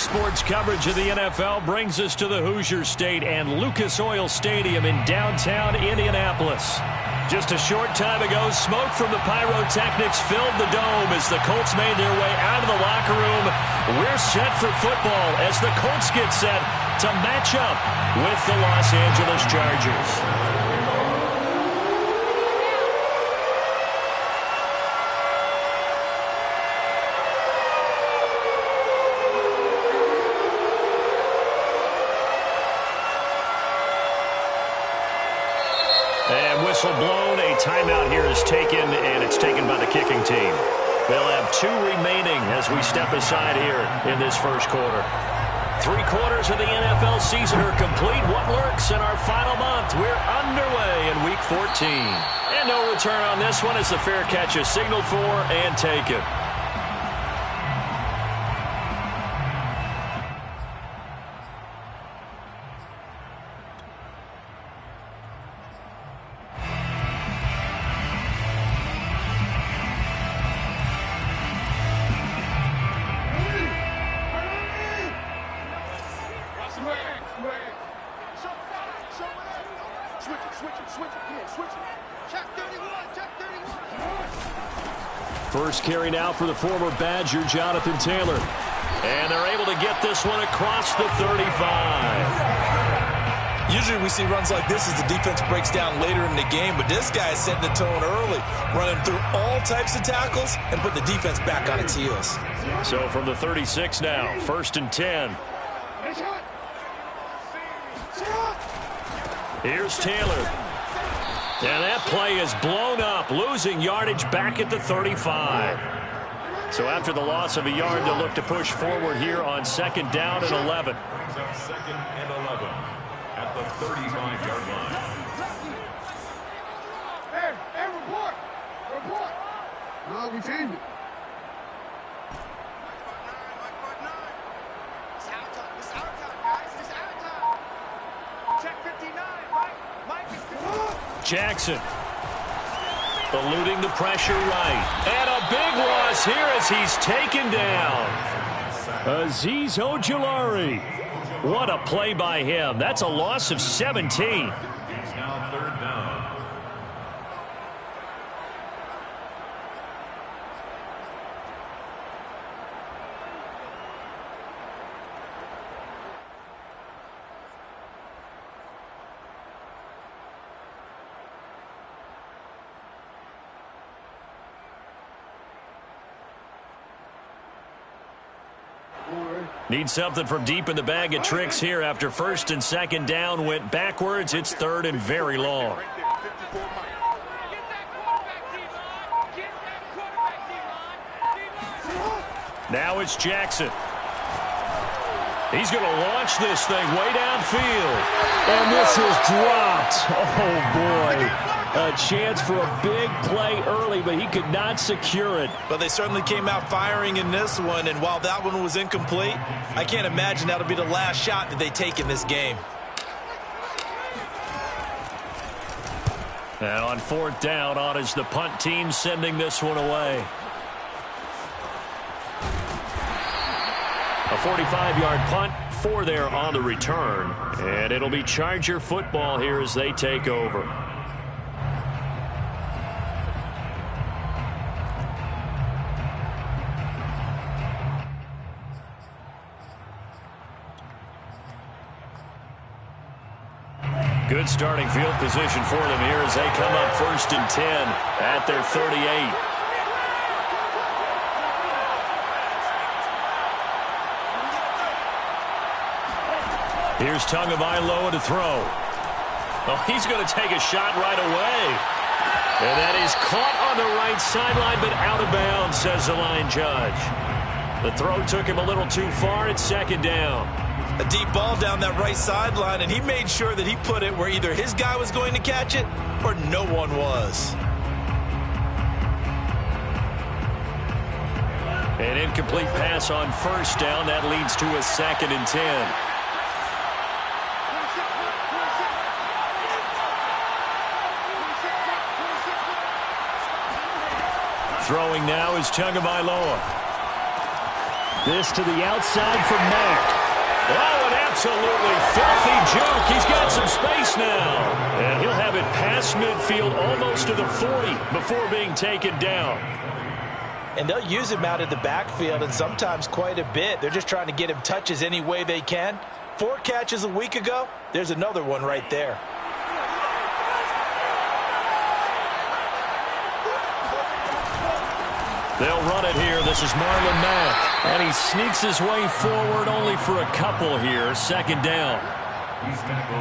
sports coverage of the NFL brings us to the Hoosier State and Lucas Oil Stadium in downtown Indianapolis. Just a short time ago, smoke from the pyrotechnics filled the dome as the Colts made their way out of the locker room. We're set for football as the Colts get set to match up with the Los Angeles Chargers. And whistle blown, a timeout here is taken, and it's taken by the kicking team. They'll have 2 remaining as we step aside here in this first quarter. 3 quarters of the NFL season are complete. What lurks in our final month? We're underway in Week 14. And no return on this one as the fair catch is signaled for and taken. First carry now for the former Badger, Jonathan Taylor. And they're able to get this one across the 35. Usually we see runs like this as the defense breaks down later in the game, but this guy is setting the tone early, running through all types of tackles and put the defense back on its heels. So from the 36 now, 1st and 10. Here's Taylor. And that play is blown up, losing yardage back at the 35. So after the loss of a yard, they'll look to push forward here on 2nd down and 11. 2nd and 11 at the 35-yard line. Hey, report! Report! No, we changed it. It's our time. It's our time, guys. It's our time. Check 59, Mike is good. Jackson eluding the pressure right. And a big loss here as he's taken down. Azeez Ojulari. What a play by him. That's a loss of 17. It's now 3rd down. Need something from deep in the bag of tricks here after 1st and 2nd down went backwards. It's 3rd and very long. Now it's Jackson. He's going to launch this thing way downfield. And this is dropped. Oh, boy. A chance for a big play early, but he could not secure it. But they certainly came out firing in this one, and while that one was incomplete, I can't imagine that'll be the last shot that they take in this game. And on 4th down, on is the punt team sending this one away. A 45-yard punt, 4 there on the return. And it'll be Charger football here as they take over. Good starting field position for them here as they come up 1st and 10 at their 38. Here's Tagovailoa to throw. Oh, he's going to take a shot right away. And that is caught on the right sideline, but out of bounds, says the line judge. The throw took him a little too far. It's 2nd down. A deep ball down that right sideline, and he made sure that he put it where either his guy was going to catch it or no one was. An incomplete pass on 1st down. That leads to a 2nd and 10. Throwing now is Tagovailoa. This to the outside for Mack. Oh, an absolutely filthy juke. He's got some space now. And he'll have it past midfield almost to the 40 before being taken down. And they'll use him out of the backfield, and sometimes quite a bit. They're just trying to get him touches any way they can. 4 catches a week ago. There's another one right there. They'll run it here. This is Marlon Mack. And he sneaks his way forward only for a couple here. Second down.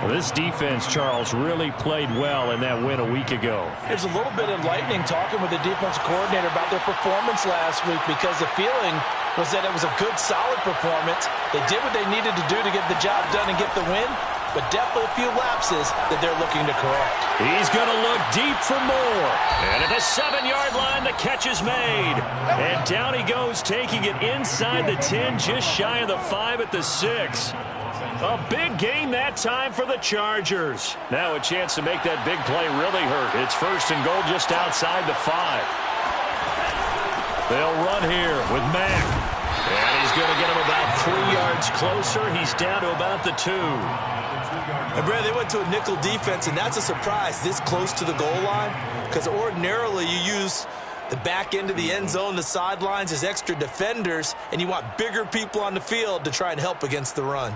Well, this defense, Charles, really played well in that win a week ago. There's a little bit of lightning talking with the defensive coordinator about their performance last week, because the feeling was that it was a good, solid performance. They did what they needed to do to get the job done and get the win, but definitely a few lapses that they're looking to correct. He's going to look deep for more. And at the 7-yard line, the catch is made. And down he goes, taking it inside the 10, just shy of the 5 at the 6. A big gain that time for the Chargers. Now a chance to make that big play really hurt. It's 1st and goal just outside the 5. They'll run here with Mack. And he's going to get him about 3 yards closer. He's down to about the 2. And Brad, they went to a nickel defense, and that's a surprise this close to the goal line, because ordinarily you use the back end of the end zone, the sidelines as extra defenders, and you want bigger people on the field to try and help against the run.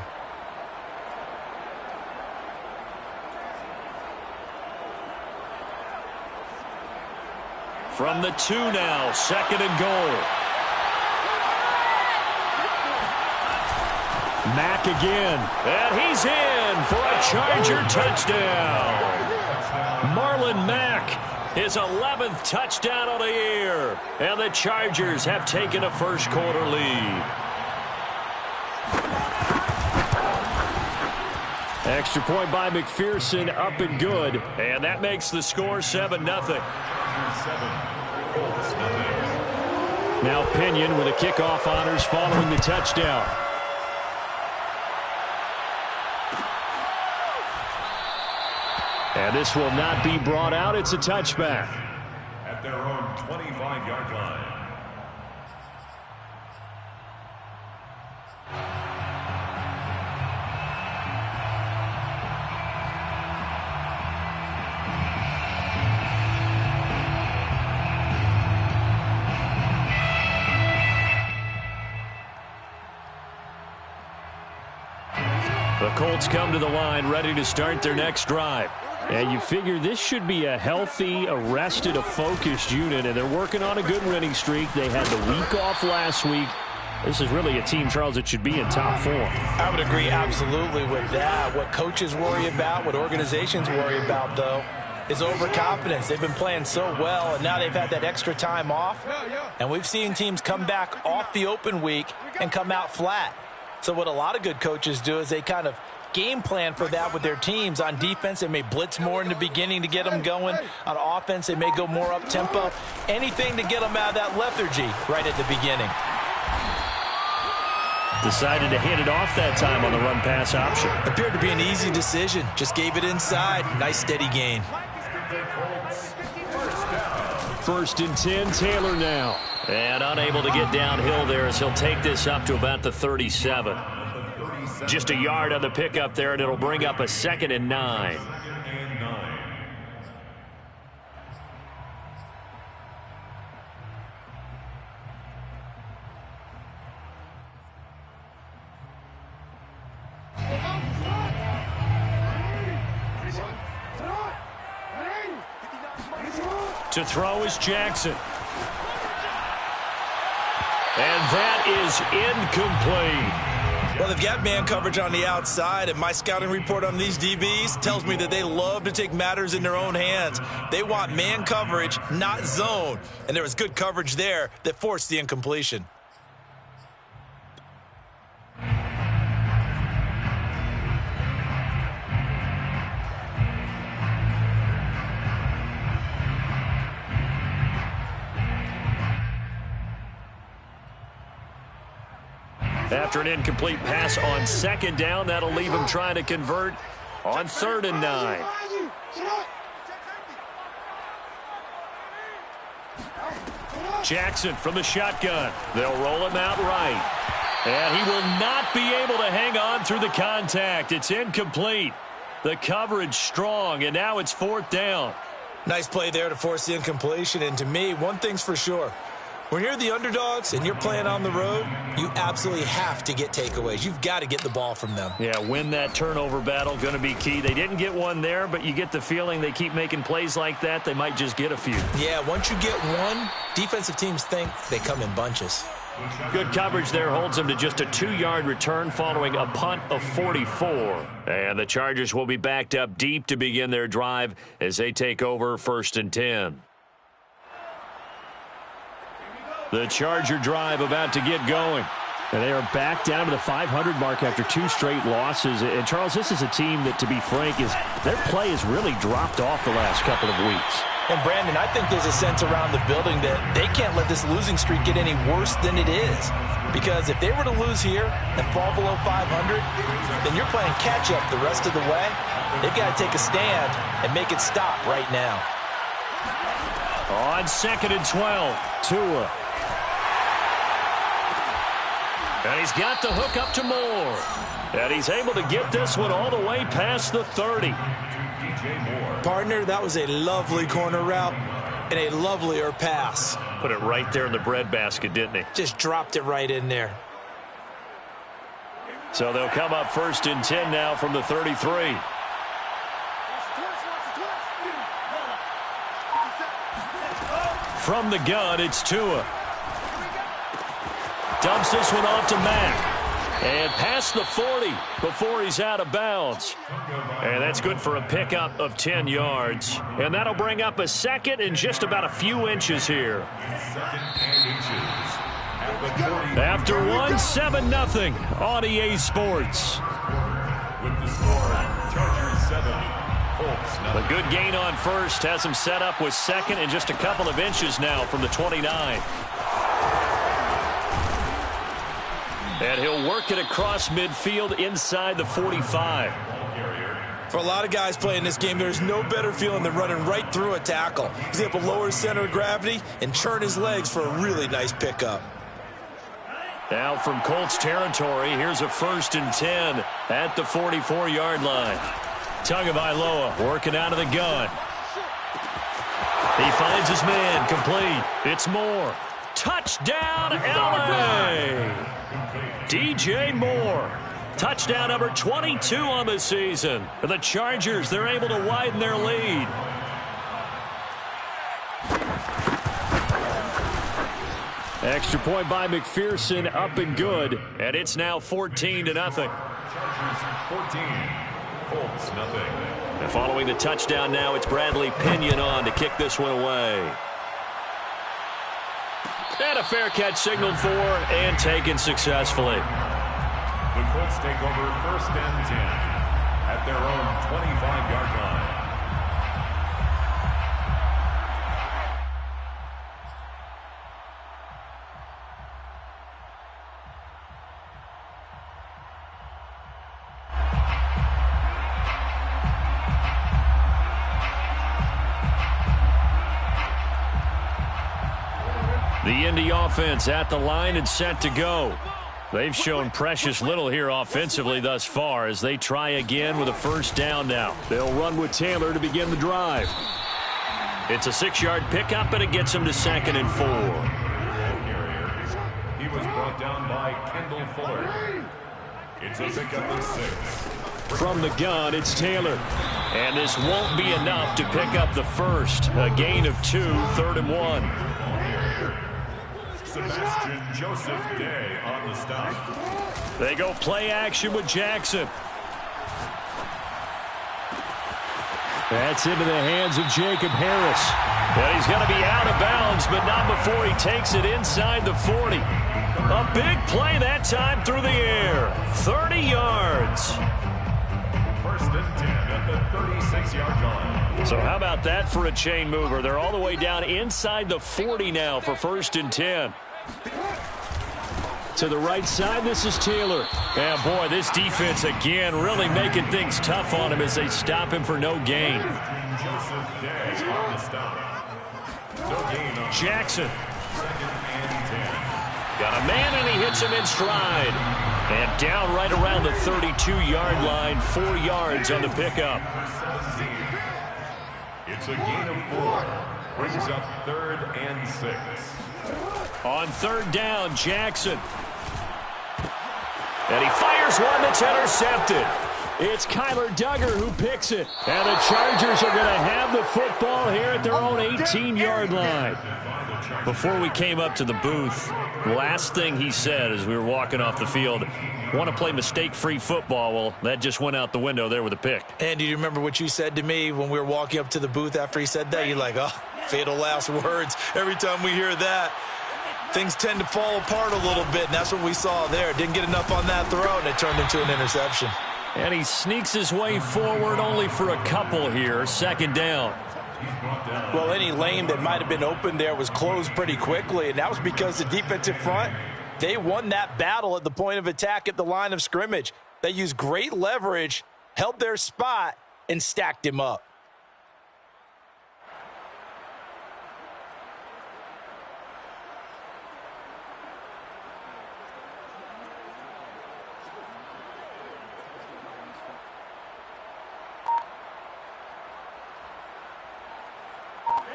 From the 2 now, 2nd and goal. Mack again, and he's in for a Charger touchdown. Marlon Mack, his 11th touchdown of the year, and the Chargers have taken a first-quarter lead. Extra point by McPherson, up and good, and that makes the score 7-0. Now Pinion with a kickoff honors following the touchdown. And this will not be brought out. It's a touchback. At their own 25-yard line. The Colts come to the line ready to start their next drive. And you figure this should be a healthy, a focused unit, and they're working on a good winning streak. They had the week off last week. This is really a team, Charles, that should be in top 4. I would agree absolutely with that. What coaches worry about, what organizations worry about, though, is overconfidence. They've been playing so well, and now they've had that extra time off. And we've seen teams come back off the open week and come out flat. So what a lot of good coaches do is they kind of game plan for that with their teams. On defense, they may blitz more in the beginning to get them going. On offense, they may go more up-tempo. Anything to get them out of that lethargy right at the beginning. Decided to hand it off that time on the run-pass option. Appeared to be an easy decision. Just gave it inside. Nice, steady gain. 1st and 10, Taylor now. And unable to get downhill there as he'll take this up to about the 37. Just a yard on the pickup there, and it'll bring up a 2nd and 9. To throw is Jackson. And that is incomplete. Well, they've got man coverage on the outside, and my scouting report on these DBs tells me that they love to take matters in their own hands. They want man coverage, not zone. And there was good coverage there that forced the incompletion. After an incomplete pass on 2nd down, that'll leave him trying to convert on 3rd and 9. Jackson from the shotgun. They'll roll him out right. And he will not be able to hang on through the contact. It's incomplete. The coverage strong, and now it's 4th down. Nice play there to force the incompletion. And to me, one thing's for sure. When you're the underdogs and you're playing on the road, you absolutely have to get takeaways. You've got to get the ball from them. Yeah, win that turnover battle, going to be key. They didn't get one there, but you get the feeling they keep making plays like that, they might just get a few. Yeah, once you get one, defensive teams think they come in bunches. Good coverage there holds them to just a 2-yard return following a punt of 44. And the Chargers will be backed up deep to begin their drive as they take over 1st and 10. The Charger drive about to get going. And they are back down to the 500 mark after 2 straight losses. And, Charles, this is a team that, to be frank, their play has really dropped off the last couple of weeks. And, Brandon, I think there's a sense around the building that they can't let this losing streak get any worse than it is. Because if they were to lose here and fall below 500, then you're playing catch-up the rest of the way. They've got to take a stand and make it stop right now. On 2nd and 12, Tua. And he's got the hook up to Moore. And he's able to get this one all the way past the 30. Partner, that was a lovely corner route and a lovelier pass. Put it right there in the breadbasket, didn't he? Just dropped it right in there. So they'll come up 1st and 10 now from the 33. From the gun, it's Tua. Dumps this one off to Mack. And past the 40 before he's out of bounds. And that's good for a pickup of 10 yards. And that'll bring up a 2nd and just about a few inches here. After 1-7-0 on EA Sports. With the score, Chargers 7, Colts A good gain on 1st has him set up with 2nd and just a couple of inches now from the 29. And he'll work it across midfield inside the 45. For a lot of guys playing this game, there's no better feeling than running right through a tackle. He's able to lower his center of gravity and churn his legs for a really nice pickup. Now from Colts territory, here's a 1st and 10 at the 44-yard line. Tagovailoa working out of the gun. He finds his man, complete. It's Moore. Touchdown, LA! DJ Moore. Touchdown number 22 on the season. And the Chargers, they're able to widen their lead. Extra point by McPherson, up and good. And it's now 14-0. Chargers 14, Colts nothing. And following the touchdown now, it's Bradley Pinion on to kick this one away. And a fair catch signaled for and taken successfully. The Colts take over 1st and 10 at their own 25-yard line. The Indy offense at the line and set to go. They've shown precious little here offensively thus far as they try again with a 1st down now. They'll run with Taylor to begin the drive. It's a 6-yard pickup, and it gets him to 2nd and 4. He was brought down by Kendall Fuller. It's a pickup of 6. From the gun, it's Taylor. And this won't be enough to pick up the 1st. A gain of 2, 3rd and 1. Sebastian Joseph Day on the stop. They go play action with Jackson. That's into the hands of Jacob Harris. And he's going to be out of bounds, but not before he takes it inside the 40. A big play that time through the air. 30 yards. 1st and 10 at the 36-yard line. So how about that for a chain mover? They're all the way down inside the 40 now for 1st and 10. To the right side, this is Taylor. And boy, this defense again really making things tough on him as they stop him for no gain. Joseph Day on the stop. No gain on Jackson. Got a man, and he hits him in stride. And down right around the 32-yard line, 4 yards on the pickup. It's a gain of 4. Brings up 3rd and 6. On 3rd down, Jackson. And he fires one that's intercepted. It's Kyler Duggar who picks it. And the Chargers are going to have the football here at their own 18-yard line. Before we came up to the booth, last thing he said as we were walking off the field, want to play mistake-free football. Well, that just went out the window there with a pick. And do you remember what you said to me when we were walking up to the booth after he said that? You're like, oh, fatal last words. Every time we hear that, things tend to fall apart a little bit, and that's what we saw there. Didn't get enough on that throw, and it turned into an interception. And he sneaks his way forward only for a couple here. 2nd down. Well, any lane that might have been open there was closed pretty quickly, and that was because the defensive front, they won that battle at the point of attack at the line of scrimmage. They used great leverage, held their spot, and stacked him up.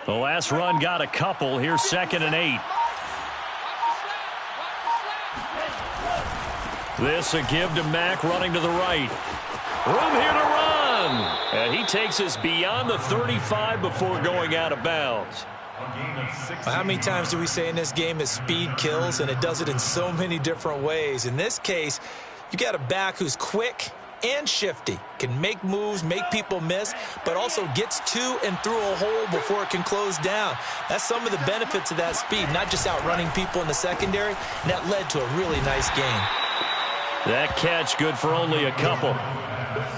The last run got a couple. Here's 2nd and 8. This a give to Mack running to the right. Room here to run. And he takes us beyond the 35 before going out of bounds. How many times do we say in this game that speed kills, and it does it in so many different ways? In this case, you got a back who's quick and shifty, can make moves, make people miss, but also gets to and through a hole before it can close down. That's some of the benefits of that speed, not just outrunning people in the secondary, and that led to a really nice game. That catch good for only a couple.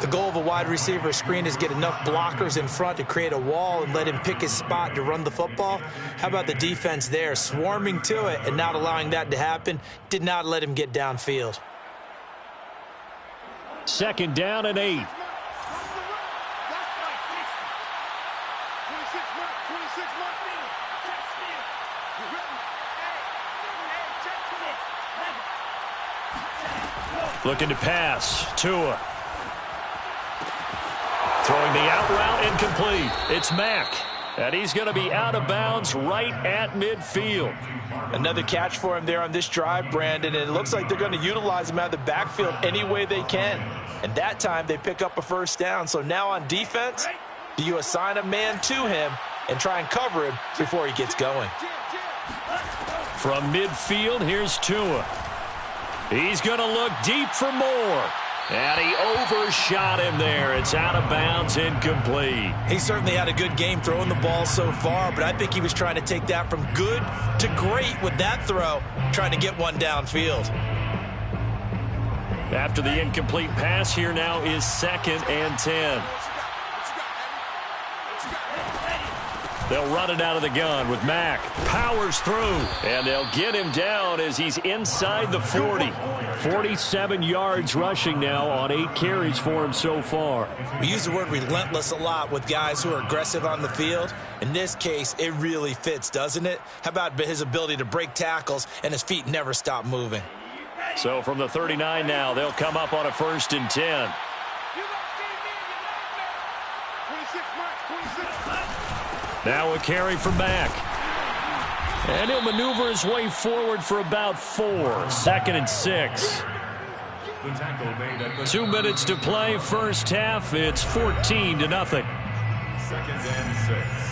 The goal of a wide receiver screen is get enough blockers in front to create a wall and let him pick his spot to run the football. How about the defense there, swarming to it and not allowing that to happen? Did not let him get downfield. 2nd down and 8. Looking to pass. Tua. Throwing the out route incomplete. It's Mack. And he's going to be out of bounds right at midfield. Another catch for him there on this drive, Brandon, and it looks like they're going to utilize him out of the backfield any way they can. And that time they pick up a 1st down. So now on defense, do you assign a man to him and try and cover him before he gets going? From midfield, here's Tua. He's going to look deep for more. And he overshot him there. It's out of bounds, incomplete. He certainly had a good game throwing the ball so far, but I think he was trying to take that from good to great with that throw, trying to get one downfield. After the incomplete pass, here now is 2nd and 10. They'll run it out of the gun with Mack. Powers through, and they'll get him down as he's inside the 40. 47 yards rushing now on 8 carries for him so far. We use the word relentless a lot with guys who are aggressive on the field. In this case, it really fits, doesn't it? How about his ability to break tackles and his feet never stop moving? So from the 39 now, they'll come up on a 1st and 10. Now a carry for Mack. And he'll maneuver his way forward for about 4. 2nd and 6. 2 minutes to play, first half. It's 14-0. 2nd and 6.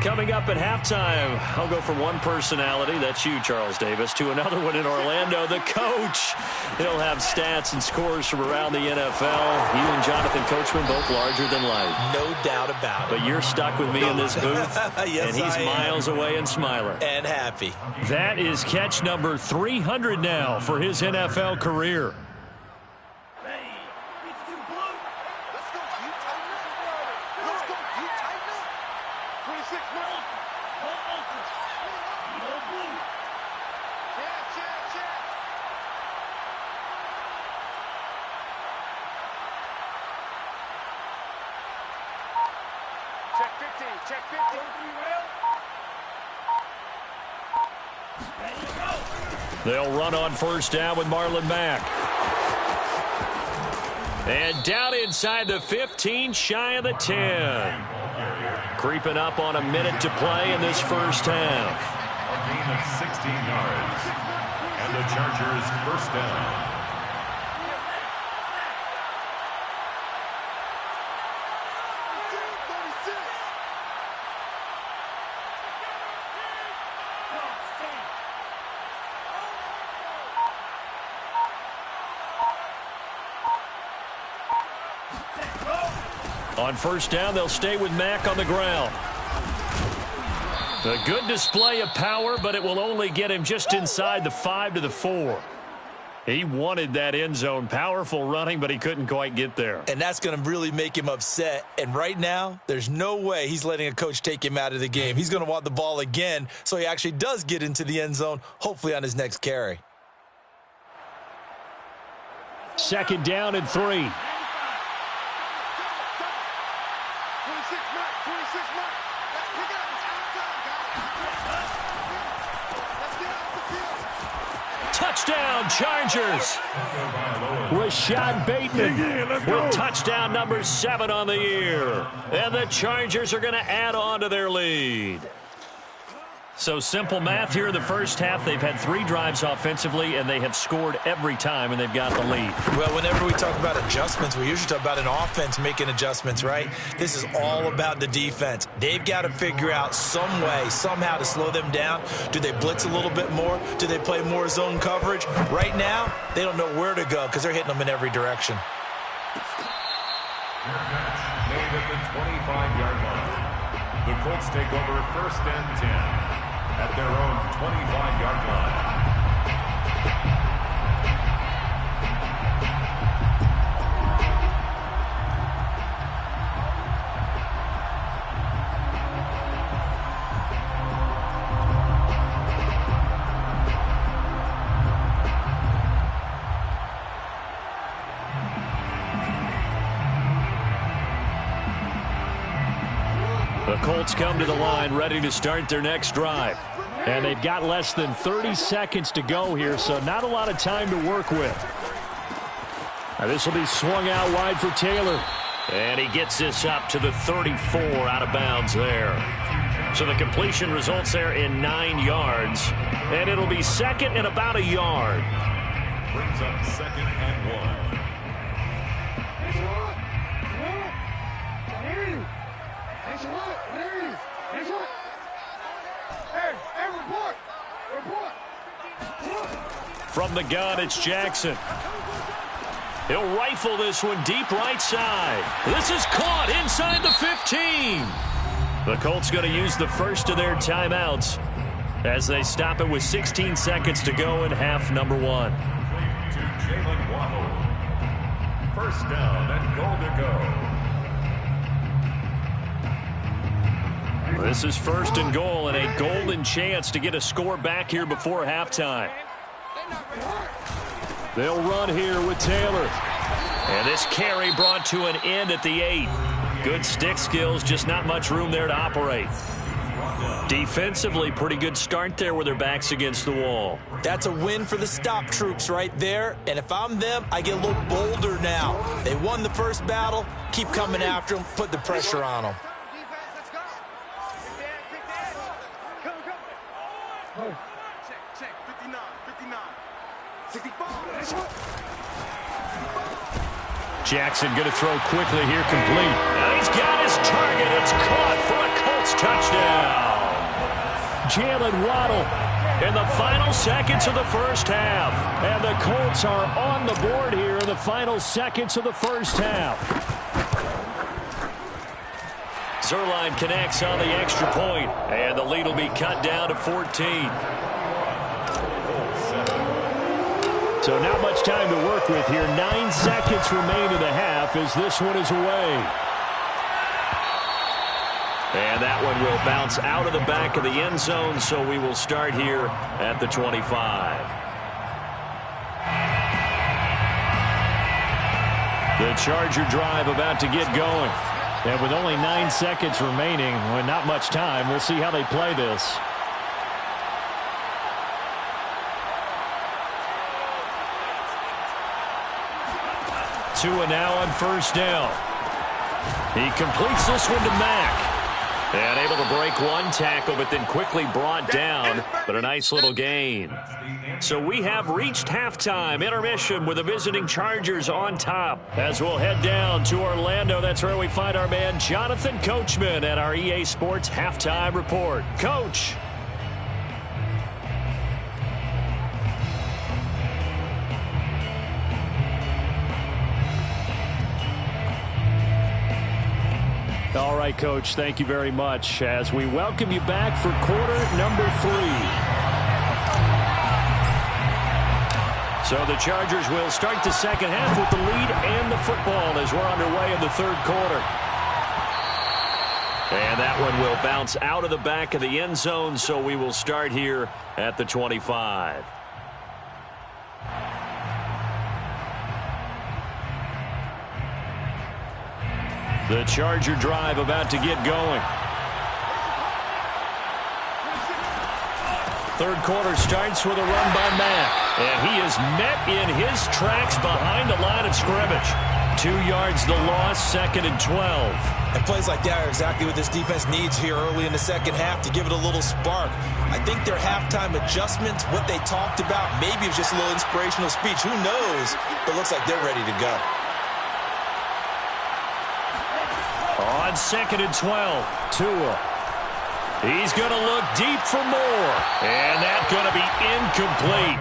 Coming up at halftime, I'll go from one personality, that's you, Charles Davis, to another one in Orlando, the coach. He'll have stats and scores from around the NFL. You and Jonathan Coachman, both larger than life. No doubt about it. But you're stuck with me in this booth, yes, and he's miles away and smiling. And happy. That is catch number 300 now for his NFL career. Check 15. Check 50. They'll run on first down with Marlon Mack. And down inside the 15, shy of the 10. Creeping up on a minute to play in this first half. A gain of 16 yards. And the Chargers first down. On first down, they'll stay with Mack on the ground. A good display of power, but it will only get him just inside the 5 to the 4. He wanted that end zone. Powerful running, but he couldn't quite get there. And that's going to really make him upset. And right now, there's no way he's letting a coach take him out of the game. He's going to want the ball again, so he actually does get into the end zone, hopefully on his next carry. Second down and 3. 26 Mike. Let's pick it up. It's out time, guys. Let's get off the field. Touchdown, Chargers. Rashad Bateman with touchdown number 7 on the year. And the Chargers are going to add on to their lead. So simple math here in the first half. They've had 3 drives offensively, and they have scored every time, and they've got the lead. Well, whenever we talk about adjustments, we usually talk about an offense making adjustments, right? This is all about the defense. They've got to figure out some way, somehow to slow them down. Do they blitz a little bit more? Do they play more zone coverage? Right now, they don't know where to go because they're hitting them in every direction. Made at the 25-yard line. The Colts take over first and 10. At their own 25-yard line. The Colts come to the line ready to start their next drive. And they've got less than 30 seconds to go here, so not a lot of time to work with. Now this will be swung out wide for Taylor. And he gets this up to the 34 out of bounds there. So the completion results there in 9 yards. And it'll be second and about a yard. Brings up second and 1. From the gun, it's Jackson. He'll rifle this one deep right side. This is caught inside the 15. The Colts going to use the first of their timeouts as they stop it with 16 seconds to go in half number 1. To Jalen Waddle. First down and goal to go. This is first and goal and a golden chance to get a score back here before halftime. They'll run here with Taylor. And this carry brought to an end at the 8. Good stick skills, just not much room there to operate. Defensively, pretty good start there with their backs against the wall. That's a win for the stop troops right there. And if I'm them, I get a little bolder now. They won the first battle. Keep coming after them. Put the pressure on them. Defense, let's go. Kick that. Come. Check. 59. 65. Jackson going to throw quickly here, complete. And he's got his target. It's caught for a Colts touchdown. Jalen Waddle in the final seconds of the first half. And the Colts are on the board here in the final seconds of the first half. Zerline connects on the extra point, and the lead will be cut down to 14. So not much time to work with here. 9 seconds remain in the half as this one is away. And that one will bounce out of the back of the end zone, so we will start here at the 25. The Charger drive about to get going. And with only 9 seconds remaining, with not much time, we'll see how they play this. Tua now on first down. He completes this one to Mack. And able to break one tackle, but then quickly brought down. But a nice little gain. So we have reached halftime intermission with the visiting Chargers on top. As we'll head down to Orlando, that's where we find our man Jonathan Coachman at our EA Sports Halftime Report. Coach. All right, Coach, thank you very much as we welcome you back for quarter number 3. So the Chargers will start the second half with the lead and the football as we're underway in the third quarter. And that one will bounce out of the back of the end zone, so we will start here at the 25. The Charger drive about to get going. Third quarter starts with a run by Mack. And he is met in his tracks behind the line of scrimmage. 2 yards the loss, 2nd and 12. And plays like that are exactly what this defense needs here early in the second half to give it a little spark. I think their halftime adjustments, what they talked about, maybe it was just a little inspirational speech. Who knows? But it looks like they're ready to go. On 2nd and 12, Tua. He's going to look deep for more. And that's going to be incomplete.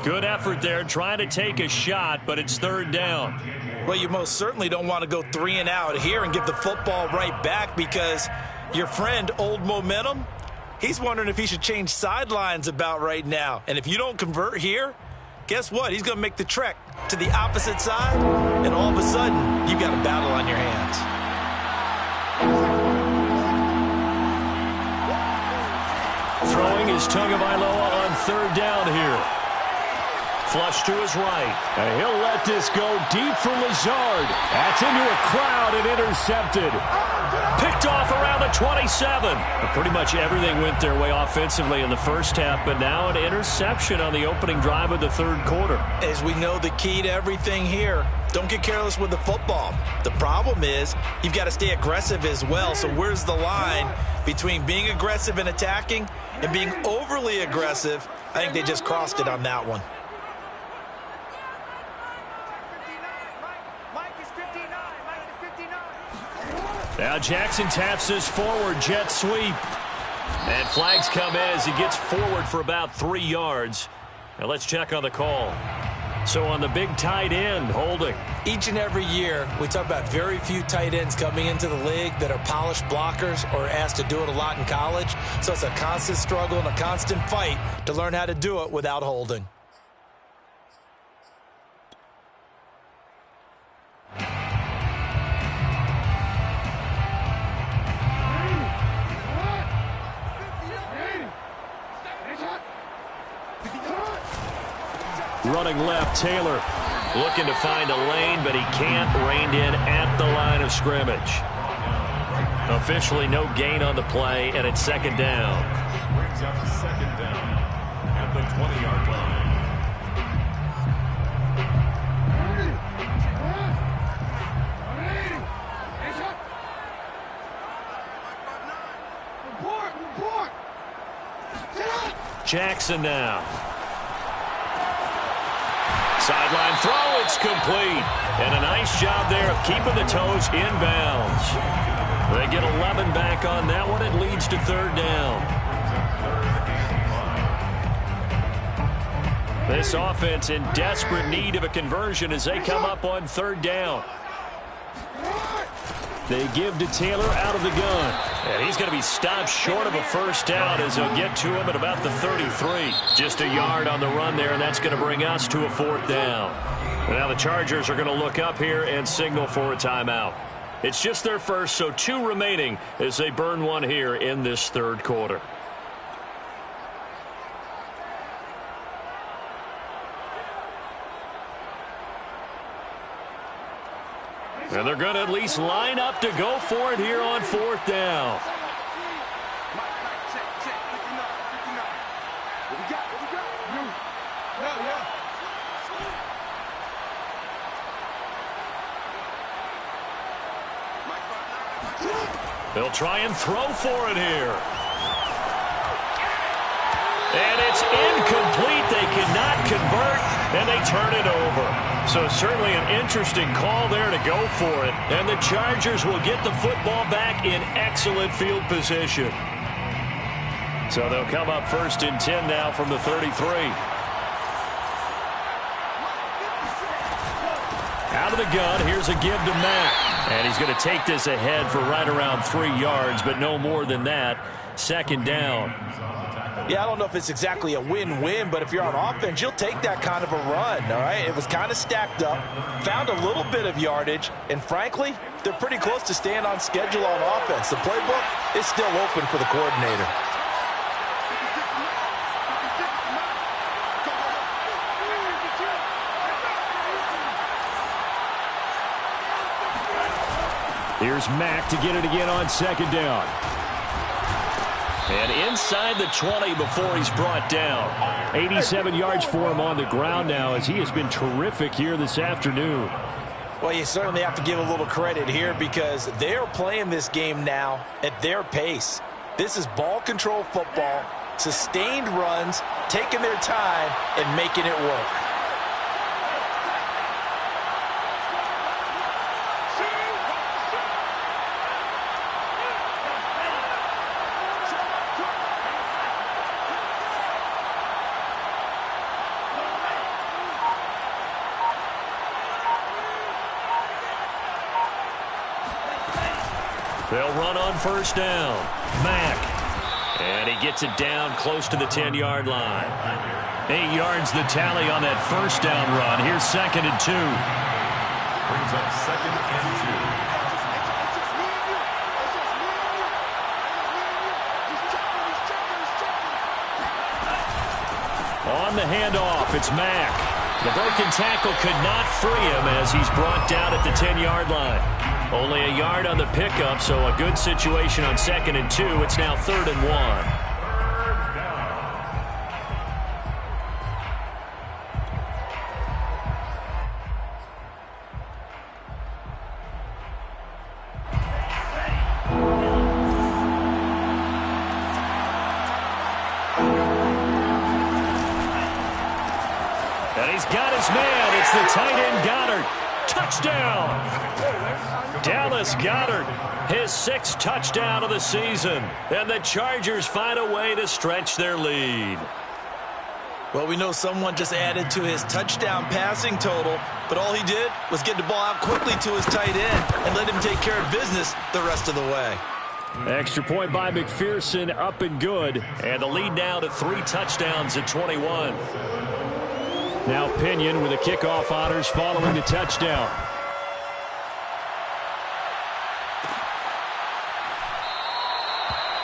Good effort there trying to take a shot, but it's third down. Well, you most certainly don't want to go 3 and out here and give the football right back because your friend, Old Momentum, he's wondering if he should change sidelines about right now. And if you don't convert here, guess what? He's going to make the trek to the opposite side, and all of a sudden, you've got a battle on your hands. Throwing is Tagovailoa on third down here. Flush to his right. And he'll let this go deep for Lazard. That's into a crowd and intercepted. Picked off around the 27. Pretty much everything went their way offensively in the first half, but now an interception on the opening drive of the third quarter. As we know, the key to everything here, don't get careless with the football. The problem is you've got to stay aggressive as well. So where's the line between being aggressive and attacking and being overly aggressive? I think they just crossed it on that one. Now Jackson taps this forward jet sweep. And flags come in as he gets forward for about 3 yards. Now let's check on the call. So on the big tight end, holding. Each and every year, we talk about very few tight ends coming into the league that are polished blockers or asked to do it a lot in college. So it's a constant struggle and a constant fight to learn how to do it without holding. Running left, Taylor looking to find a lane, but he can't. Reined in at the line of scrimmage. Officially no gain on the play, and it's second down. Brings up second down at the 20-yard line. Jackson now. Sideline throw, it's complete. And a nice job there of keeping the toes in bounds. They get 11 back on that one. It leads to third down. This offense in desperate need of a conversion as they come up on third down. They give to Taylor out of the gun. And he's going to be stopped short of a first down as they'll get to him at about the 33. Just a yard on the run there, and that's going to bring us to a fourth down. Now the Chargers are going to look up here and signal for a timeout. It's just their first, so 2 remaining as they burn one here in this third quarter. And they're going to at least line up to go for it here on 4th down. They'll try and throw for it here. And it's incomplete. They cannot convert, and they turn it over. So certainly an interesting call there to go for it. And the Chargers will get the football back in excellent field position. So they'll come up 1st and 10 now from the 33. Out of the gun, here's a give to Mack. And he's going to take this ahead for right around 3 yards, but no more than that. 2nd down. Yeah, I don't know if it's exactly a win-win, but if you're on offense, you'll take that kind of a run, all right? It was kind of stacked up, found a little bit of yardage, and frankly, they're pretty close to staying on schedule on offense. The playbook is still open for the coordinator. Here's Mack to get it again on 2nd down. And inside the 20 before he's brought down. 87 yards for him on the ground now as he has been terrific here this afternoon. Well, you certainly have to give a little credit here because they're playing this game now at their pace. This is ball control football, sustained runs, taking their time and making it work. They'll run on 1st down. Mack. And he gets it down close to the 10-yard line. 8 yards the tally on that 1st down run. Here's 2nd and 2. Brings up 2nd and 2. On the handoff, it's Mack. The broken tackle could not free him as he's brought down at the 10-yard line. Only a yard on the pickup, so a good situation on 2nd and 2. It's now 3rd and 1. And he's got his man. It's the tight end Goddard. Touchdown! Dallas Goedert, his 6th touchdown of the season. And the Chargers find a way to stretch their lead. Well, we know someone just added to his touchdown passing total, but all he did was get the ball out quickly to his tight end and let him take care of business the rest of the way. Extra point by McPherson, up and good. And the lead now to 3 touchdowns at 21. Now Pinion with the kickoff honors following the touchdown.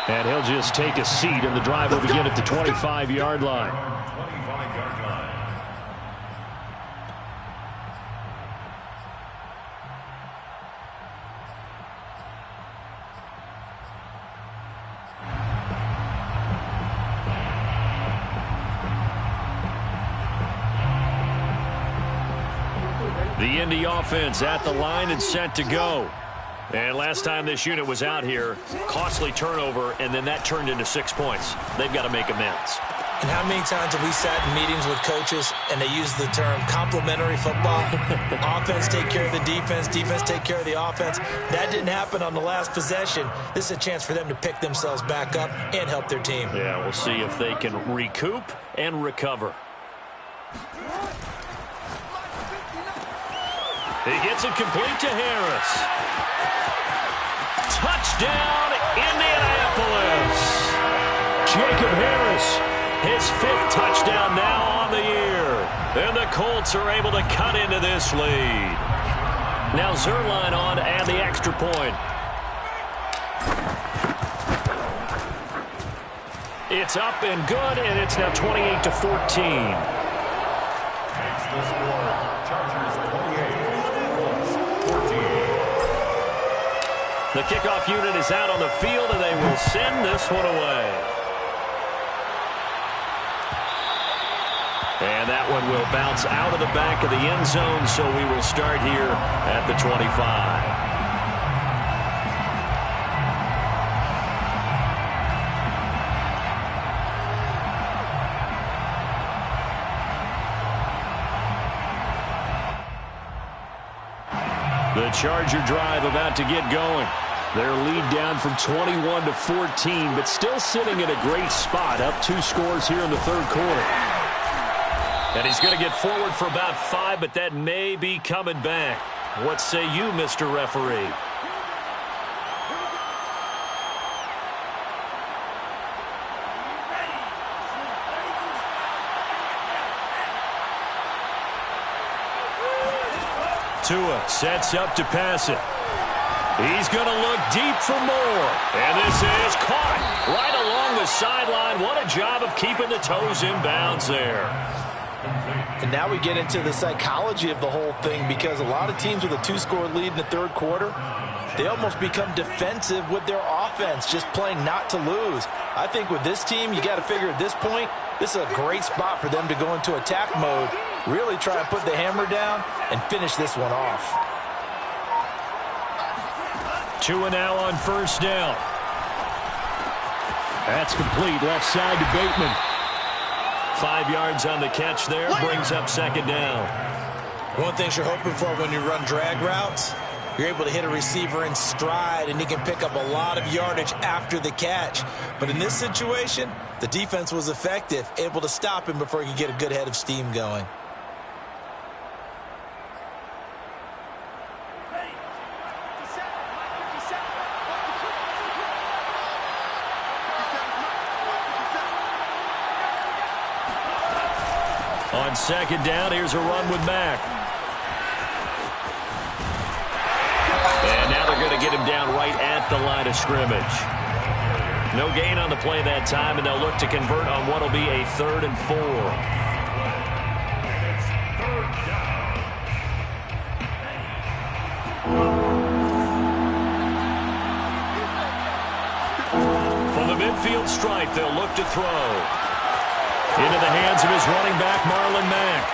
And he'll just take a seat, and the drive will begin at the 25-yard line. 25-yard line. The Indy offense at the line and set to go. And last time this unit was out here, costly turnover, and then that turned into 6 points. They've got to make amends. And how many times have we sat in meetings with coaches and they use the term complementary football? Offense take care of the defense, defense take care of the offense. That didn't happen on the last possession. This is a chance for them to pick themselves back up and help their team. Yeah, we'll see if they can recoup and recover. He gets it complete to Harris. Touchdown, Indianapolis. Jacob Harris, his 5th touchdown now on the year. And the Colts are able to cut into this lead. Now Zerline on to add the extra point. It's up and good, and it's now 28-14. Makes the score. Chargers 28, Colts 14. The kickoff unit is out on the field, and they will send this one away. And that one will bounce out of the back of the end zone, so we will start here at the 25. The Charger drive about to get going. Their lead down from 21 to 14, but still sitting in a great spot, up 2 scores here in the third quarter. And he's going to get forward for about 5, but that may be coming back. What say you, Mr. Referee? Tua sets up to pass it. He's going to look deep for more. And this is caught right along the sideline. What a job of keeping the toes in bounds there. And now we get into the psychology of the whole thing, because a lot of teams with a 2-score lead in the third quarter, they almost become defensive with their offense, just playing not to lose. I think with this team, you got to figure at this point, this is a great spot for them to go into attack mode, really try and put the hammer down and finish this one off. Tua now on first down. That's complete, left side to Bateman. 5 yards on the catch there, brings up second down. One thing you're hoping for when you run drag routes, you're able to hit a receiver in stride, and he can pick up a lot of yardage after the catch. But in this situation, the defense was effective, able to stop him before he could get a good head of steam going. On second down, here's a run with Mack. And now they're going to get him down right at the line of scrimmage. No gain on the play that time, and they'll look to convert on what will be a 3rd and 4. From the midfield stripe, they'll look to throw. Into the hands of his running back, Marlon Mack.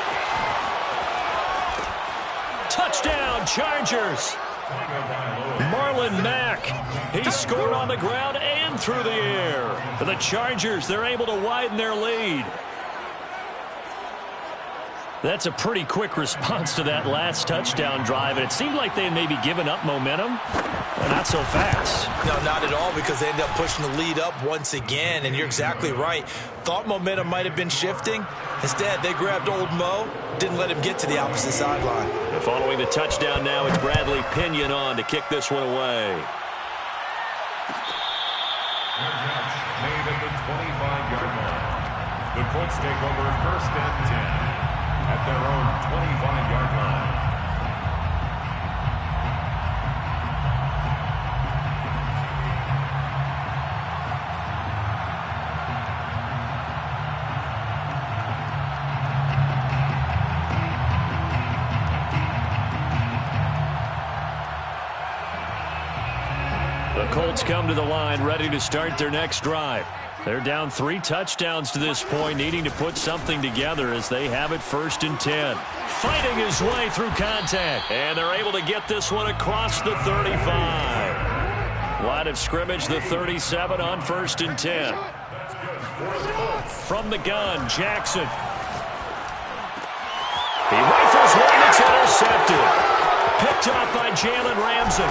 Touchdown, Chargers. Marlon Mack, he scored on the ground and through the air. The Chargers, they're able to widen their lead. That's a pretty quick response to that last touchdown drive, and it seemed like they had maybe given up momentum. Well, not so fast. No, not at all, because they ended up pushing the lead up once again, and you're exactly right. Thought momentum might have been shifting. Instead, they grabbed old Mo, didn't let him get to the opposite sideline. Following the touchdown now, it's Bradley Pinion on to kick this one away. Made at the 25-yard line. The Colts take over 1st and 10 at their own 25-yard line. The Colts come to the line, ready to start their next drive. They're down 3 touchdowns to this point, needing to put something together as they have it 1st and 10. Fighting his way through contact, and they're able to get this one across the 35. Line of scrimmage, the 37 on 1st and 10. From the gun, Jackson. He rifles one, it's intercepted. Picked up by Jalen Ramsey.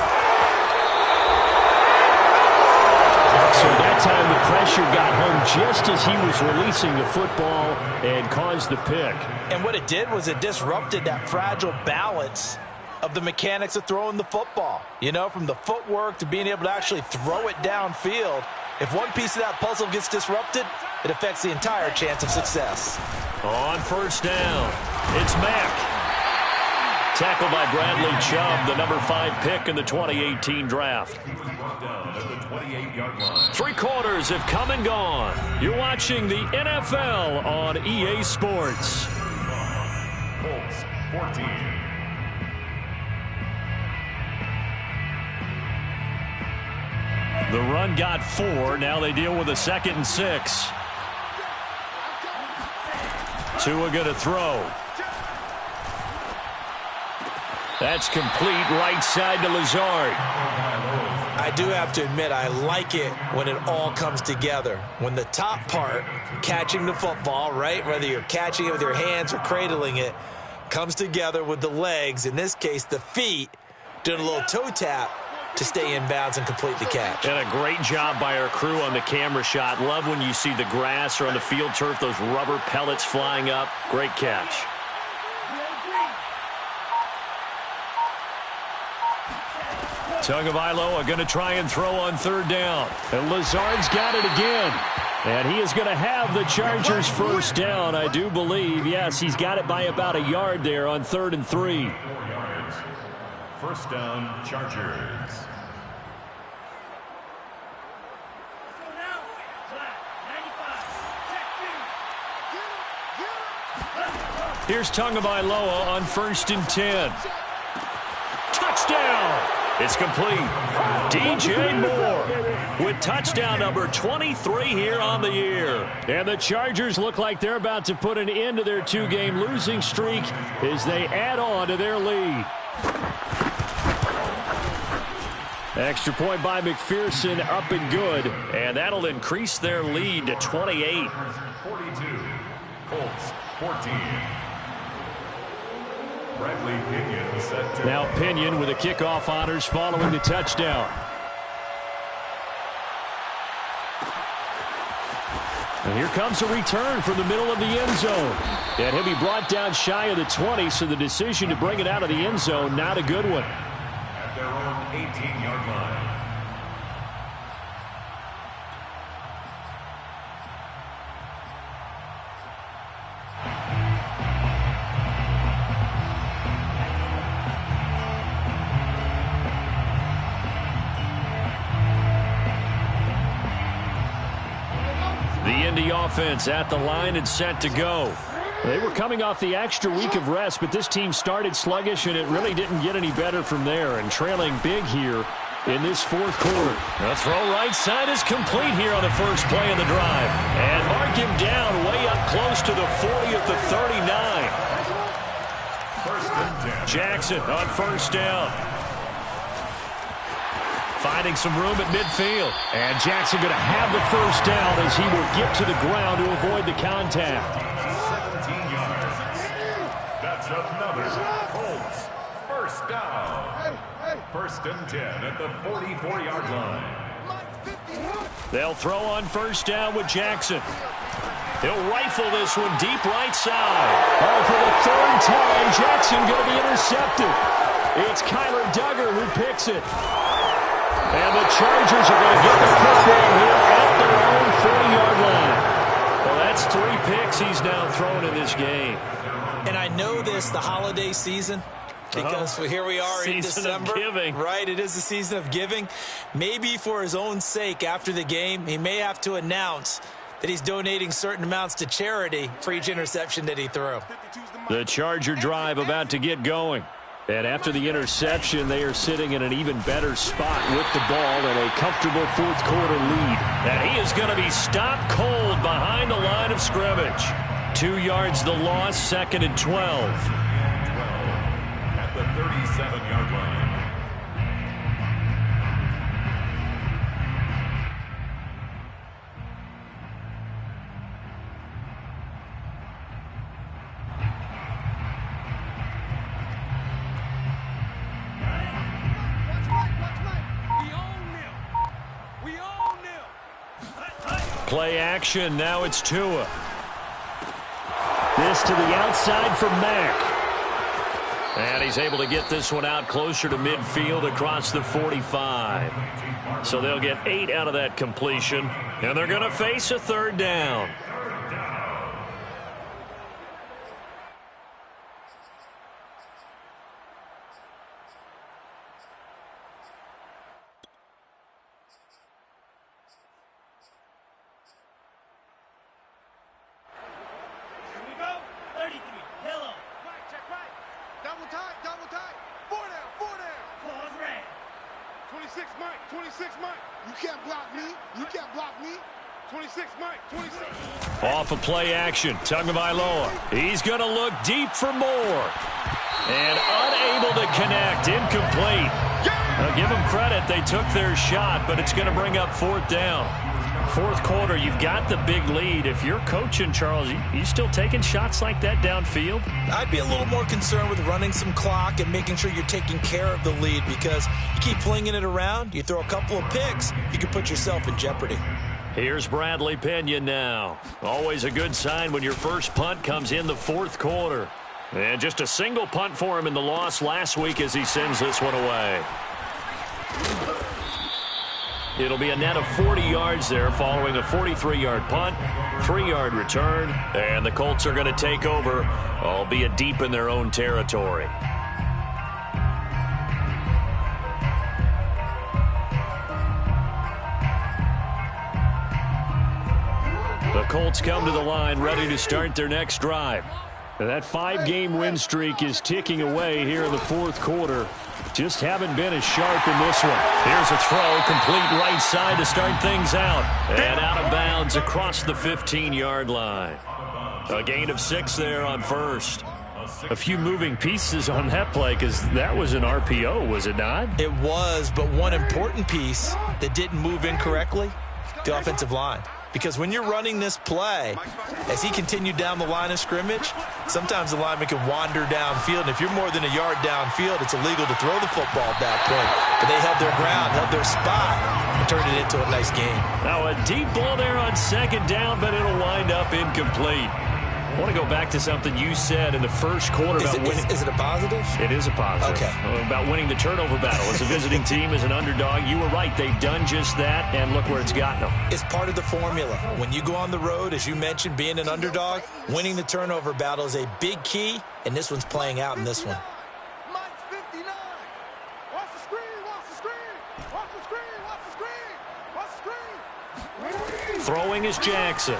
So that time the pressure got home just as he was releasing the football and caused the pick. And what it did was it disrupted that fragile balance of the mechanics of throwing the football. You know, from the footwork to being able to actually throw it downfield. If one piece of that puzzle gets disrupted, it affects the entire chance of success. On first down, it's Mack. Tackled by Bradley Chubb, the number 5 pick in the 2018 draft. 3 quarters have come and gone. You're watching the NFL on EA Sports. Colts 14. The run got 4. Now they deal with a 2nd and 6. Tua going to throw. That's complete right side to Lazard. I do have to admit, I like it when it all comes together. When the top part, catching the football, right, whether you're catching it with your hands or cradling it, comes together with the legs, in this case the feet, doing a little toe tap to stay in bounds and complete the catch. And a great job by our crew on the camera shot. Love when you see the grass or on the field turf, those rubber pellets flying up. Great catch. Tagovailoa going to try and throw on 3rd down. And Lazard's got it again. And he is going to have the Chargers 1st down, I do believe. Yes, he's got it by about a yard there on 3rd and 3. 4 yards. 1st down, Chargers. Here's Tagovailoa on 1st and 10. Touchdown! It's complete. DJ Moore with touchdown number 23 here on the year. And the Chargers look like they're about to put an end to their 2-game losing streak as they add on to their lead. Extra point by McPherson, up and good. And that'll increase their lead to 28. 42. Colts 14. Bradley Pinion set to Now Pinion with the kickoff honors following the touchdown. And here comes a return from the middle of the end zone. And he'll be brought down shy of the 20, so the decision to bring it out of the end zone, not a good one. at their own 18-yard line. The offense at the line and set to go. They were coming off the extra week of rest, but this team started sluggish, and it really didn't get any better from there, and trailing big here in this fourth quarter. The throw right side is complete here on the first play of the drive. And mark him down way up close to the 40 at the 39. First and 10. Jackson on first down. Finding some room at midfield. And Jackson going to have the first down as he will get to the ground to avoid the contact. 17 yards. That's another Colts first down. First and 10 at the 44-yard line. They'll throw on first down with Jackson. He'll rifle this one deep right side. Oh, for the third time, Jackson going to be intercepted. It's Kyler Duggar who picks it. And the Chargers are going to get the football here at their own 40-yard line. Well, that's 3 picks he's now thrown in this game. And I know this, the holiday season, because here we are in December. Season of giving. Right, it is the season of giving. Maybe for his own sake after the game, he may have to announce that he's donating certain amounts to charity for each interception that he threw. The Charger drive about to get going. And after the interception, they are sitting in an even better spot with the ball and a comfortable fourth quarter lead. And he is going to be stopped cold behind the line of scrimmage. 2 yards the loss, 2nd and 12. 12 at the 37-yard line. Play action, now it's Tua. This to the outside for Mack. And he's able to get this one out closer to midfield across the 45. So they'll get 8 out of that completion. And they're going to face a third down. Double tight. 4 down. 26, Mike. Mike. 26, Mike. You can't block me. You can't block me. 26, Mike. 26. Off of play action. Tagovailoa. He's going to look deep for more. And unable to connect. Incomplete. Now, give them credit. They took their shot, but it's going to bring up fourth down. Fourth quarter, you've got the big lead. If you're coaching, Charles, you still taking shots like that downfield? I'd be a little more concerned with running some clock and making sure you're taking care of the lead, because you keep flinging it around, you throw a couple of picks, you can put yourself in jeopardy. Here's Bradley Pinion now. Always a good sign when your first punt comes in the fourth quarter. And just a single punt for him in the loss last week as he sends this one away. It'll be a net of 40 yards there following a 43-yard punt, 3-yard return, and the Colts are going to take over, albeit deep in their own territory. The Colts come to the line ready to start their next drive. That 5-game win streak is ticking away here in the fourth quarter. Just haven't been as sharp in this one. Here's a throw, complete right side to start things out. And out of bounds across the 15-yard line. A gain of 6 there on first. A few moving pieces on that play because that was an RPO, was it not? It was, but one important piece that didn't move incorrectly, the offensive line. Because when you're running this play, as he continued down the line of scrimmage, sometimes the lineman can wander downfield. And if you're more than a yard downfield, it's illegal to throw the football at that point. But they held their ground, held their spot, and turned it into a nice game. Now a deep ball there on second down, but it'll wind up incomplete. I want to go back to something you said in the first quarter about winning. Is it a positive? It is a positive. Okay. About winning the turnover battle. As a visiting team, as an underdog, you were right. They've done just that, and look where it's gotten them. It's part of the formula. When you go on the road, as you mentioned, being an underdog, winning the turnover battle is a big key, and this one's playing out in this one. Mike's 59. Watch the screen, watch the screen. Watch the screen, watch the screen. Watch the screen. Throwing is Jackson.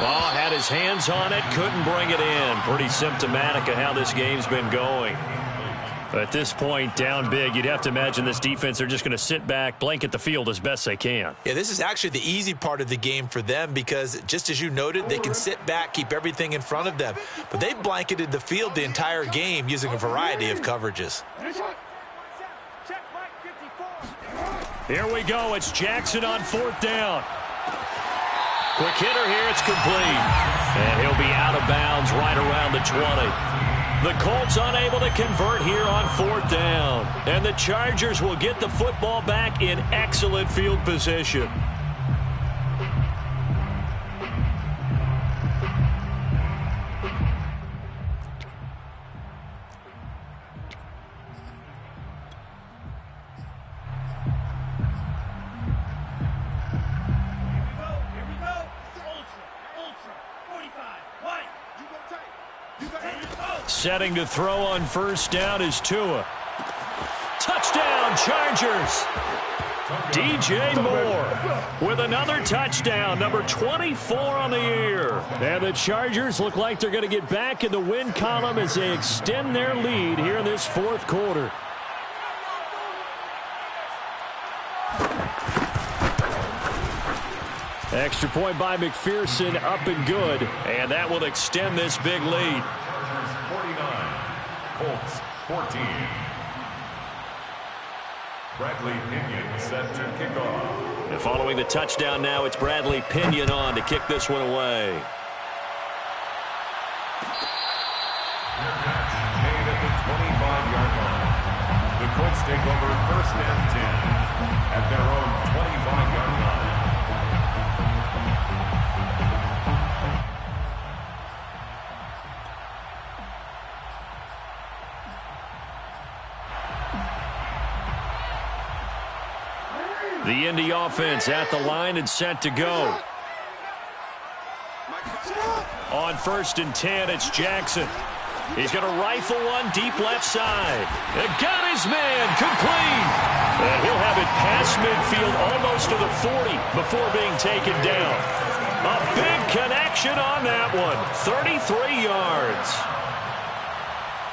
Oh, had his hands on it, couldn't bring it in. Pretty symptomatic of how this game's been going. At this point, down big, you'd have to imagine this defense, they're just going to sit back, blanket the field as best they can. Yeah, this is actually the easy part of the game for them because, just as you noted, they can sit back, keep everything in front of them. But they've blanketed the field the entire game using a variety of coverages. Here we go. It's Jackson on fourth down. Quick hitter here. It's complete. And he'll be out of bounds right around the 20. The Colts unable to convert here on fourth down. And the Chargers will get the football back in excellent field position. Setting to throw on first down is Tua. Touchdown, Chargers. DJ Moore with another touchdown, number 24 on the year. And the Chargers look like they're going to get back in the win column as they extend their lead here in this fourth quarter. Extra point by McPherson, up and good. And that will extend this big lead. 49, Colts 14. Bradley Pinion set to kick off. And following the touchdown now, it's Bradley Pinion on to kick this one away. Catch made at the 25-yard line. The Colts take over first and 10 at their own 25-yard line. The Indy offense at the line and set to go. On first and 10, it's Jackson. He's going to rifle one deep left side. And got his man complete. And he'll have it past midfield almost to the 40 before being taken down. A big connection on that one. 33 yards.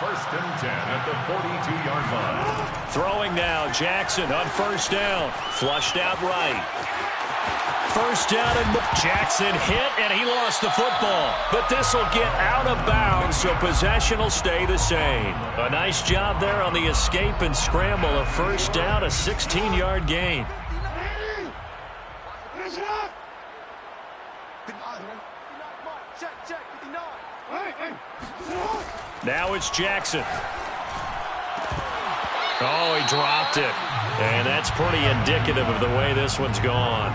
First and 10 at the 42-yard line. Throwing now, Jackson on first down. Flushed out right. First down, and Jackson hit, and he lost the football. But this will get out of bounds, so possession will stay the same. A nice job there on the escape and scramble. A first down, a 16-yard gain. Now it's Jackson. Oh, he dropped it. And that's pretty indicative of the way this one's gone.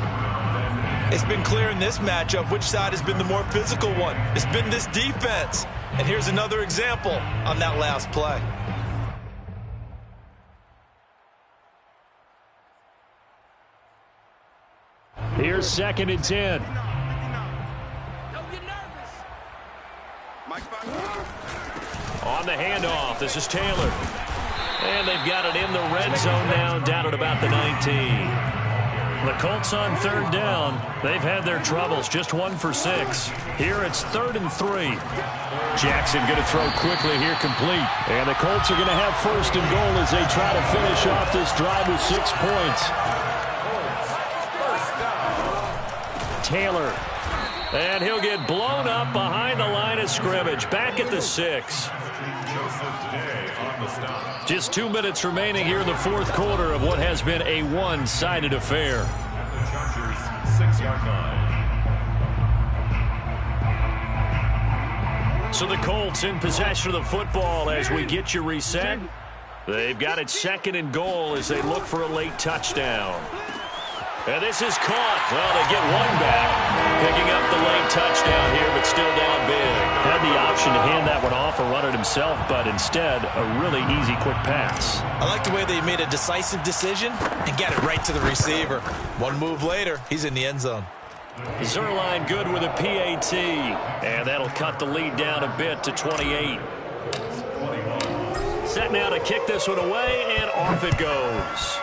It's been clear in this matchup which side has been the more physical one. It's been this defense. And here's another example on that last play. Here's second and 10. On the handoff, this is Taylor. And they've got it in the red zone now, down at about the 19. The Colts on third down. They've had their troubles, just 1 for 6. Here it's 3rd and 3. Jackson going to throw quickly here, complete. And the Colts are going to have first and goal as they try to finish off this drive with 6 points. Taylor. And he'll get blown up behind the line of scrimmage. Back at the 6. Just 2 minutes remaining here in the fourth quarter of what has been a one-sided affair. The Chargers 6-yard line. So the Colts in possession of the football as we get you reset. They've got it 2nd and goal as they look for a late touchdown. And this is caught. Well, they get one back. Picking up the late touchdown here, but still down big. Had the option to hand that one off or run it himself, but instead, a really easy, quick pass. I like the way they made a decisive decision and got it right to the receiver. One move later, he's in the end zone. Zerline good with a PAT. And that'll cut the lead down a bit to 28. Set now to kick this one away, and off it goes.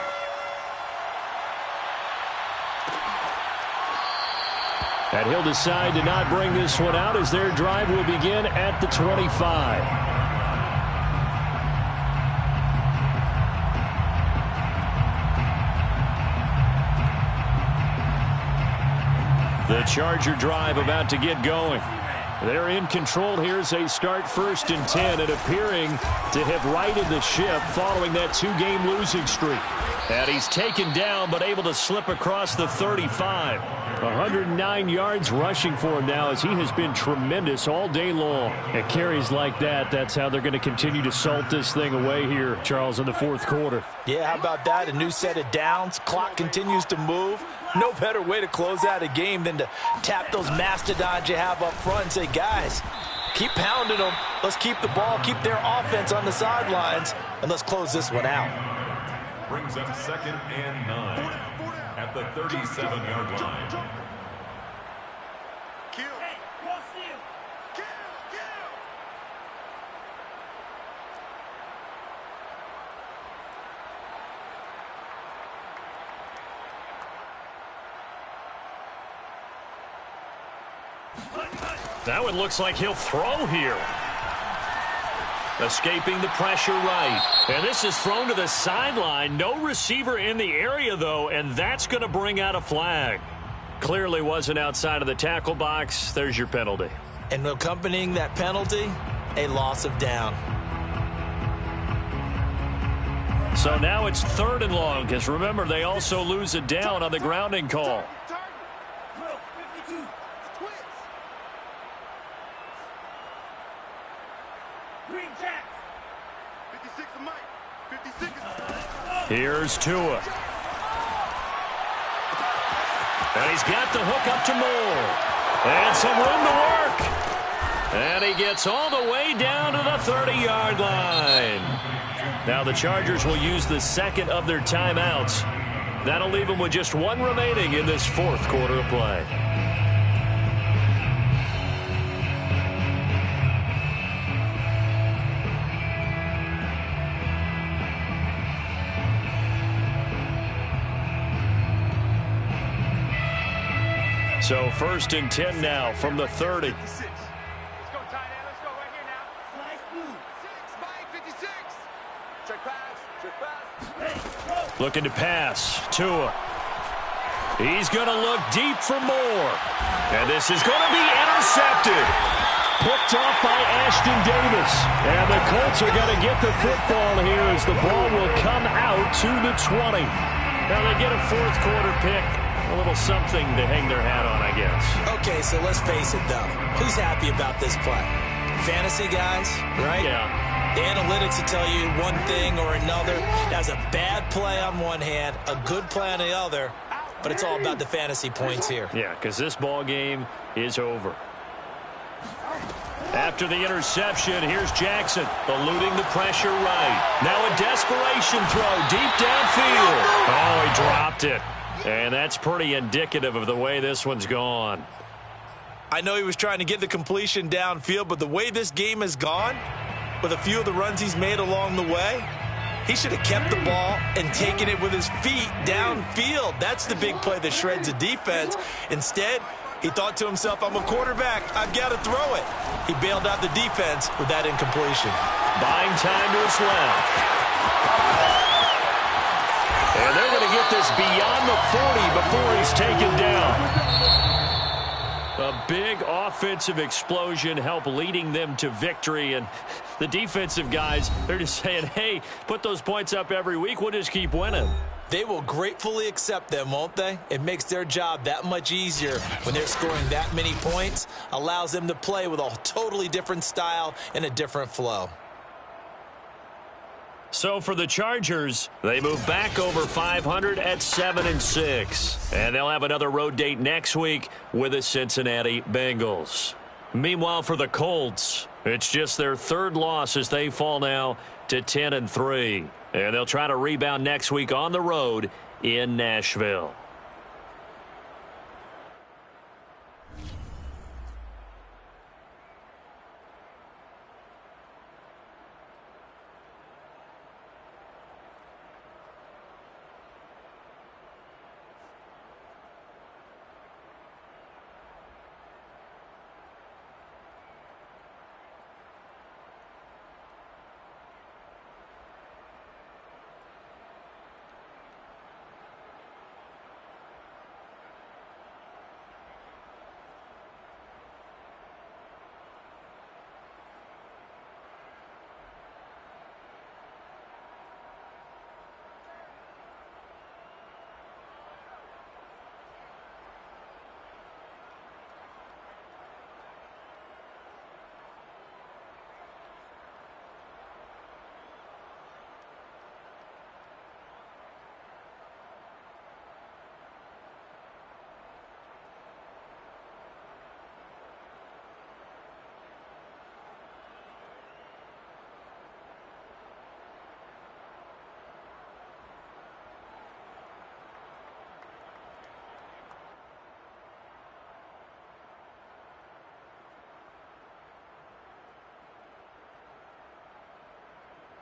And he'll decide to not bring this one out as their drive will begin at the 25. The Charger drive about to get going. They're in control here as they start 1st and 10 and appearing to have righted the ship following that 2-game losing streak. And he's taken down but able to slip across the 35. 109 yards rushing for him now as he has been tremendous all day long. At carries like that, that's how they're going to continue to salt this thing away here, Charles, in the fourth quarter. Yeah, how about that? A new set of downs. Clock continues to move. No better way to close out a game than to tap those mastodons you have up front and say, guys, keep pounding them. Let's keep the ball, keep their offense on the sidelines, and let's close this one out. Brings up 2nd and 9 at the 37-yard line. That one looks like he'll throw here. Escaping the pressure right. And this is thrown to the sideline. No receiver in the area, though, and that's going to bring out a flag. Clearly wasn't outside of the tackle box. There's your penalty. And accompanying that penalty, a loss of down. So now it's 3rd and long, because remember, they also lose a down on the grounding call. Here's Tua. And he's got the hook up to Moore. And some room to work. And he gets all the way down to the 30-yard line. Now the Chargers will use the 2nd of their timeouts. That'll leave them with just 1 remaining in this fourth quarter of play. So 1st and 10 now from the 30. Let's go, tight end. Let's go right here now. Slice blue. 6, Mike. Looking to pass. Tua. He's going to look deep for more. And this is going to be intercepted. Picked off by Ashton Davis. And the Colts are going to get the football here as the ball will come out to the 20. Now they get a fourth quarter pick. A little something to hang their hat on, I guess. Okay, so let's face it, though. Who's happy about this play? Fantasy guys, right? Yeah. The analytics will tell you one thing or another. That's a bad play on one hand, a good play on the other, but it's all about the fantasy points here. Yeah, because this ball game is over. After the interception, here's Jackson, eluding the pressure right. Now a desperation throw deep downfield. Oh, he dropped it. And that's pretty indicative of the way this one's gone. I know he was trying to get the completion downfield, but the way this game has gone, with a few of the runs he's made along the way, he should have kept the ball and taken it with his feet downfield. That's the big play that shreds a defense. Instead, he thought to himself, I'm a quarterback. I've got to throw it. He bailed out the defense with that incompletion. Buying time to his left. And they're going to get this beyond the 40 before he's taken down. A big offensive explosion helped leading them to victory. And the defensive guys, they're just saying, hey, put those points up every week. We'll just keep winning. They will gratefully accept them, won't they? It makes their job that much easier when they're scoring that many points. Allows them to play with a totally different style and a different flow. So for the Chargers, they move back over 500 at 7-6. And they'll have another road date next week with the Cincinnati Bengals. Meanwhile, for the Colts, it's just their third loss as they fall now to 10-3. And they'll try to rebound next week on the road in Nashville.